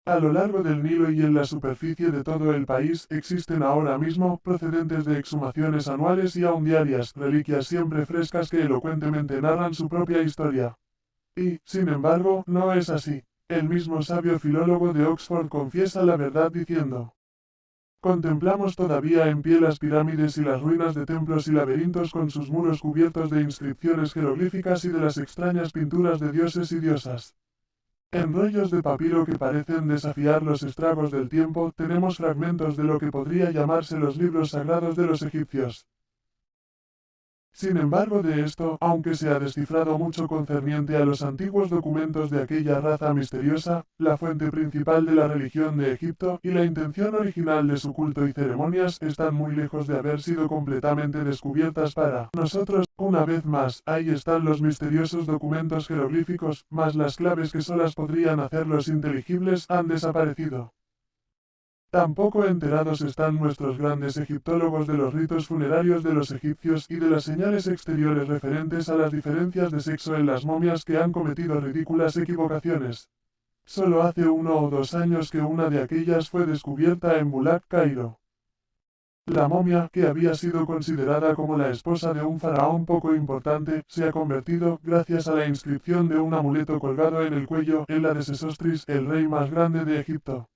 A lo largo del Nilo y en la superficie de todo el país existen ahora mismo, procedentes de exhumaciones anuales y aún diarias, reliquias siempre frescas que elocuentemente narran su propia historia. Y, sin embargo, no es así. El mismo sabio filólogo de Oxford confiesa la verdad diciendo: contemplamos todavía en pie las pirámides y las ruinas de templos y laberintos con sus muros cubiertos de inscripciones jeroglíficas y de las extrañas pinturas de dioses y diosas. En rollos de papiro que parecen desafiar los estragos del tiempo, tenemos fragmentos de lo que podría llamarse los libros sagrados de los egipcios. Sin embargo, de esto, aunque se ha descifrado mucho concerniente a los antiguos documentos de aquella raza misteriosa, la fuente principal de la religión de Egipto y la intención original de su culto y ceremonias están muy lejos de haber sido completamente descubiertas para nosotros. Una vez más, ahí están los misteriosos documentos jeroglíficos, más las claves que solas podrían hacerlos inteligibles han desaparecido. Tampoco enterados están nuestros grandes egiptólogos de los ritos funerarios de los egipcios y de las señales exteriores referentes a las diferencias de sexo en las momias que han cometido ridículas equivocaciones. Solo hace 1 o 2 años que una de aquellas fue descubierta en Bulak, Cairo. La momia, que había sido considerada como la esposa de un faraón poco importante, se ha convertido, gracias a la inscripción de un amuleto colgado en el cuello, en la de Sesostris, el rey más grande de Egipto.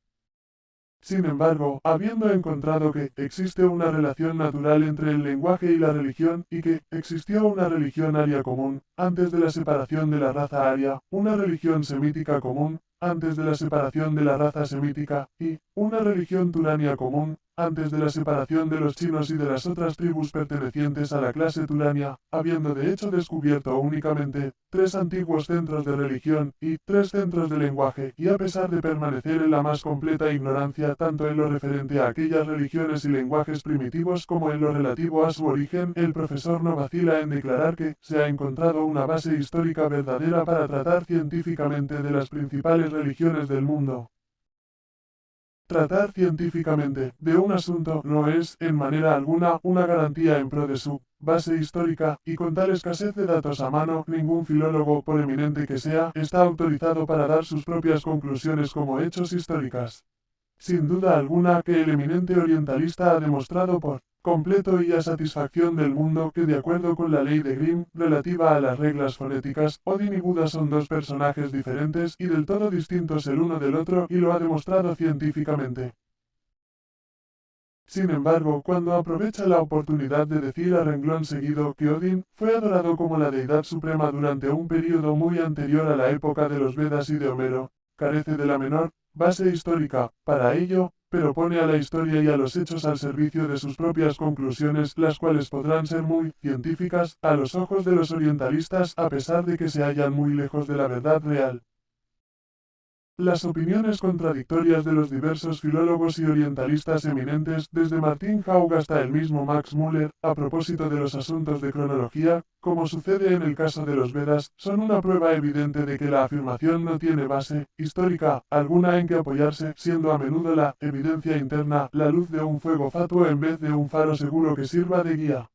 Sin embargo, habiendo encontrado que existe una relación natural entre el lenguaje y la religión, y que existió una religión aria común, antes de la separación de la raza aria, una religión semítica común, antes de la separación de la raza semítica, y una religión turania común, antes de la separación de los chinos y de las otras tribus pertenecientes a la clase turania, habiendo de hecho descubierto únicamente 3 antiguos centros de religión y 3 centros de lenguaje, y a pesar de permanecer en la más completa ignorancia tanto en lo referente a aquellas religiones y lenguajes primitivos como en lo relativo a su origen, el profesor no vacila en declarar que se ha encontrado una base histórica verdadera para tratar científicamente de las principales religiones del mundo. Tratar científicamente de un asunto no es, en manera alguna, una garantía en pro de su base histórica, y con tal escasez de datos a mano, ningún filólogo, por eminente que sea, está autorizado para dar sus propias conclusiones como hechos históricas. Sin duda alguna que el eminente orientalista ha demostrado por completo y a satisfacción del mundo que de acuerdo con la ley de Grimm, relativa a las reglas fonéticas, Odin y Buda son 2 personajes diferentes y del todo distintos el uno del otro y lo ha demostrado científicamente. Sin embargo, cuando aprovecha la oportunidad de decir a renglón seguido que Odin fue adorado como la deidad suprema durante un período muy anterior a la época de los Vedas y de Homero, carece de la menor base histórica para ello, pero pone a la historia y a los hechos al servicio de sus propias conclusiones, las cuales podrán ser muy científicas a los ojos de los orientalistas a pesar de que se hallan muy lejos de la verdad real. Las opiniones contradictorias de los diversos filólogos y orientalistas eminentes, desde Martin Haug hasta el mismo Max Müller, a propósito de los asuntos de cronología, como sucede en el caso de los Vedas, son una prueba evidente de que la afirmación no tiene base histórica alguna en que apoyarse, siendo a menudo la evidencia interna la luz de un fuego fatuo en vez de un faro seguro que sirva de guía.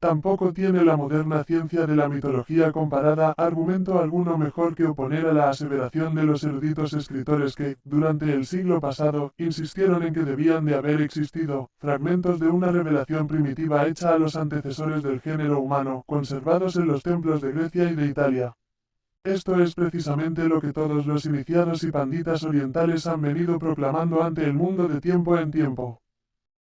Tampoco tiene la moderna ciencia de la mitología comparada argumento alguno mejor que oponer a la aseveración de los eruditos escritores que, durante el siglo pasado, insistieron en que debían de haber existido fragmentos de una revelación primitiva hecha a los antecesores del género humano, conservados en los templos de Grecia y de Italia. Esto es precisamente lo que todos los iniciados y panditas orientales han venido proclamando ante el mundo de tiempo en tiempo.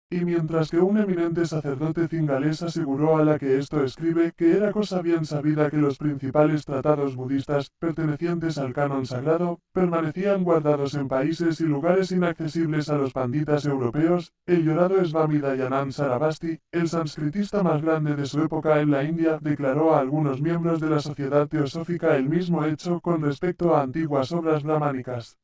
Y mientras que un eminente sacerdote cingalés aseguró a la que esto escribe que era cosa bien sabida que los principales tratados budistas, pertenecientes al canon sagrado, permanecían guardados en países y lugares inaccesibles a los panditas europeos, el llorado Swami Dayanand Sarasvati, el sánscritista más grande de su época en la India, declaró a algunos miembros de la sociedad teosófica el mismo hecho con respecto a antiguas obras brahmánicas.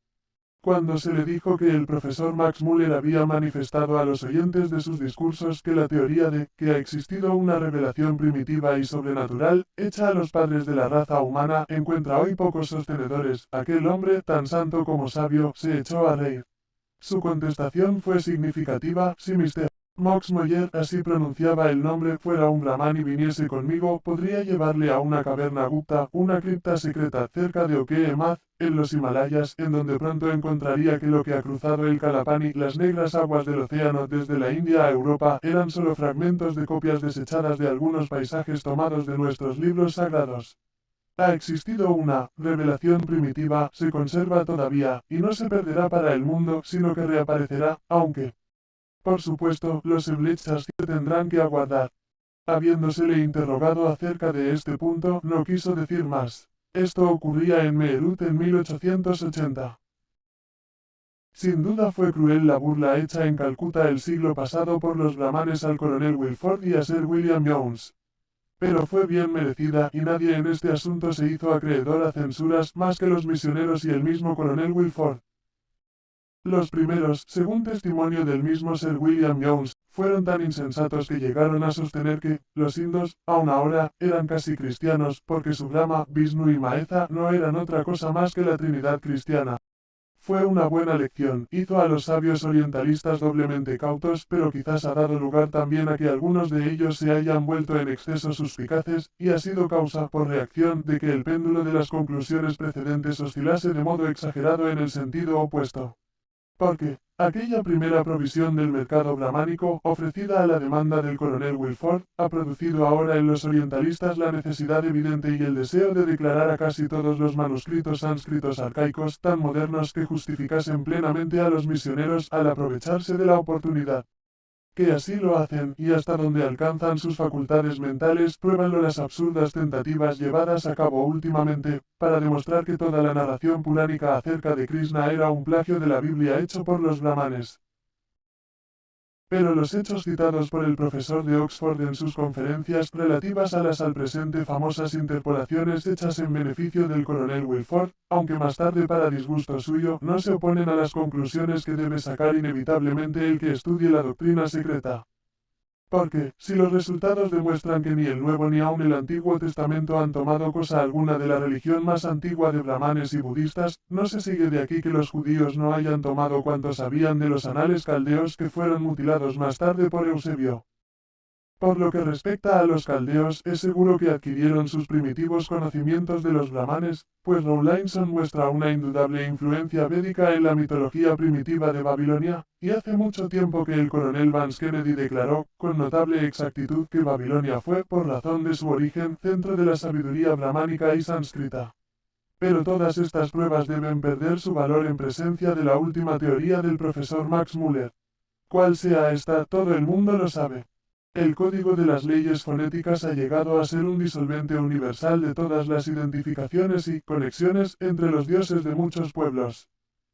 Cuando se le dijo que el profesor Max Müller había manifestado a los oyentes de sus discursos que la teoría de que ha existido una revelación primitiva y sobrenatural, hecha a los padres de la raza humana, encuentra hoy pocos sostenedores, aquel hombre, tan santo como sabio, se echó a reír. Su contestación fue significativa, sin misterio. Mox Moyer, así pronunciaba el nombre, fuera un brahman y viniese conmigo, podría llevarle a una caverna gupta, una cripta secreta cerca de Oke-Emad, en los Himalayas, en donde pronto encontraría que lo que ha cruzado el Kalapani, las negras aguas del océano desde la India a Europa, eran solo fragmentos de copias desechadas de algunos paisajes tomados de nuestros libros sagrados. Ha existido una revelación primitiva, se conserva todavía, y no se perderá para el mundo, sino que reaparecerá, aunque, por supuesto, los Emlechas tendrán que aguardar. Habiéndosele interrogado acerca de este punto, no quiso decir más. Esto ocurría en Meerut en 1880. Sin duda fue cruel la burla hecha en Calcuta el siglo pasado por los brahmanes al coronel Wilford y a Sir William Jones. Pero fue bien merecida y nadie en este asunto se hizo acreedor a censuras más que los misioneros y el mismo coronel Wilford. Los primeros, según testimonio del mismo Sir William Jones, fueron tan insensatos que llegaron a sostener que, los indos, aun ahora, eran casi cristianos, porque su Brahma, Vishnu y Maheza no eran otra cosa más que la Trinidad cristiana. Fue una buena lección, hizo a los sabios orientalistas doblemente cautos, pero quizás ha dado lugar también a que algunos de ellos se hayan vuelto en exceso suspicaces, y ha sido causa, por reacción, de que el péndulo de las conclusiones precedentes oscilase de modo exagerado en el sentido opuesto. Porque, aquella primera provisión del mercado brahmánico, ofrecida a la demanda del coronel Wilford, ha producido ahora en los orientalistas la necesidad evidente y el deseo de declarar a casi todos los manuscritos sánscritos arcaicos tan modernos que justificasen plenamente a los misioneros al aprovecharse de la oportunidad. Que así lo hacen, y hasta donde alcanzan sus facultades mentales, pruébanlo las absurdas tentativas llevadas a cabo últimamente, para demostrar que toda la narración puránica acerca de Krishna era un plagio de la Biblia hecho por los brahmanes. Pero los hechos citados por el profesor de Oxford en sus conferencias relativas a las al presente famosas interpolaciones hechas en beneficio del coronel Wilford, aunque más tarde para disgusto suyo, no se oponen a las conclusiones que debe sacar inevitablemente el que estudie la doctrina secreta. Porque, si los resultados demuestran que ni el Nuevo ni aun el Antiguo Testamento han tomado cosa alguna de la religión más antigua de brahmanes y budistas, no se sigue de aquí que los judíos no hayan tomado cuanto sabían de los anales caldeos que fueron mutilados más tarde por Eusebio. Por lo que respecta a los caldeos, es seguro que adquirieron sus primitivos conocimientos de los brahmanes, pues Rowlinson muestra una indudable influencia védica en la mitología primitiva de Babilonia, y hace mucho tiempo que el coronel Vance Kennedy declaró, con notable exactitud, que Babilonia fue, por razón de su origen, centro de la sabiduría brahmánica y sánscrita. Pero todas estas pruebas deben perder su valor en presencia de la última teoría del profesor Max Muller. Cuál sea esta, todo el mundo lo sabe. El código de las leyes fonéticas ha llegado a ser un disolvente universal de todas las identificaciones y conexiones entre los dioses de muchos pueblos.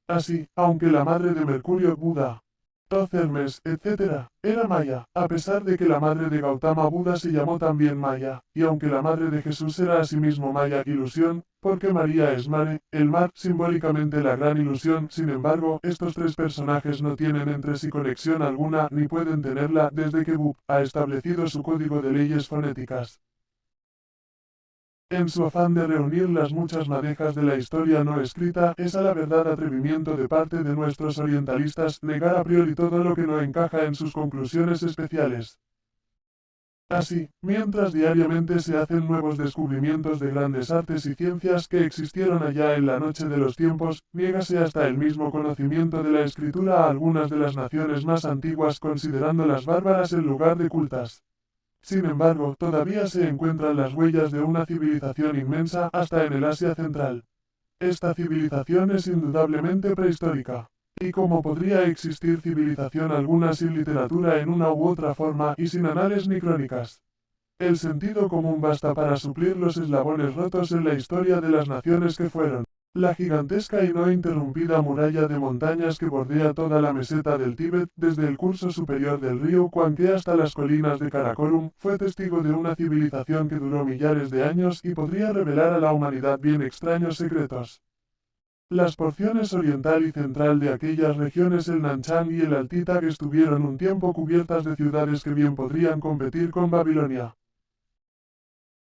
Así, aunque la madre de Mercurio, Buda, Thoth, Hermes, etc., era maya, a pesar de que la madre de Gautama Buda se llamó también Maya, y aunque la madre de Jesús era asimismo Maya, ilusión, porque María es Mare, el mar, simbólicamente la gran ilusión, sin embargo, estos tres personajes no tienen entre sí conexión alguna, ni pueden tenerla, desde que Bup ha establecido su código de leyes fonéticas. En su afán de reunir las muchas madejas de la historia no escrita, es a la verdad atrevimiento de parte de nuestros orientalistas negar a priori todo lo que no encaja en sus conclusiones especiales. Así, mientras diariamente se hacen nuevos descubrimientos de grandes artes y ciencias que existieron allá en la noche de los tiempos, niégase hasta el mismo conocimiento de la escritura a algunas de las naciones más antiguas considerándolas bárbaras en lugar de cultas. Sin embargo, todavía se encuentran las huellas de una civilización inmensa hasta en el Asia Central. Esta civilización es indudablemente prehistórica. Y como podría existir civilización alguna sin literatura en una u otra forma y sin anales ni crónicas. El sentido común basta para suplir los eslabones rotos en la historia de las naciones que fueron. La gigantesca y no interrumpida muralla de montañas que bordea toda la meseta del Tíbet, desde el curso superior del río Huanghe hasta las colinas de Karakorum, fue testigo de una civilización que duró millares de años y podría revelar a la humanidad bien extraños secretos. Las porciones oriental y central de aquellas regiones, el Nanchang y el Altita, que estuvieron un tiempo cubiertas de ciudades que bien podrían competir con Babilonia.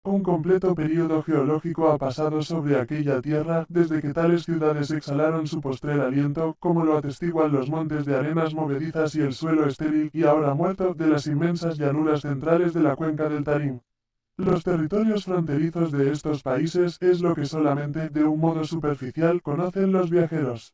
Un completo período geológico ha pasado sobre aquella tierra desde que tales ciudades exhalaron su postrer aliento, como lo atestiguan los montes de arenas movedizas y el suelo estéril y ahora muerto de las inmensas llanuras centrales de la cuenca del Tarim. Los territorios fronterizos de estos países es lo que solamente de un modo superficial conocen los viajeros.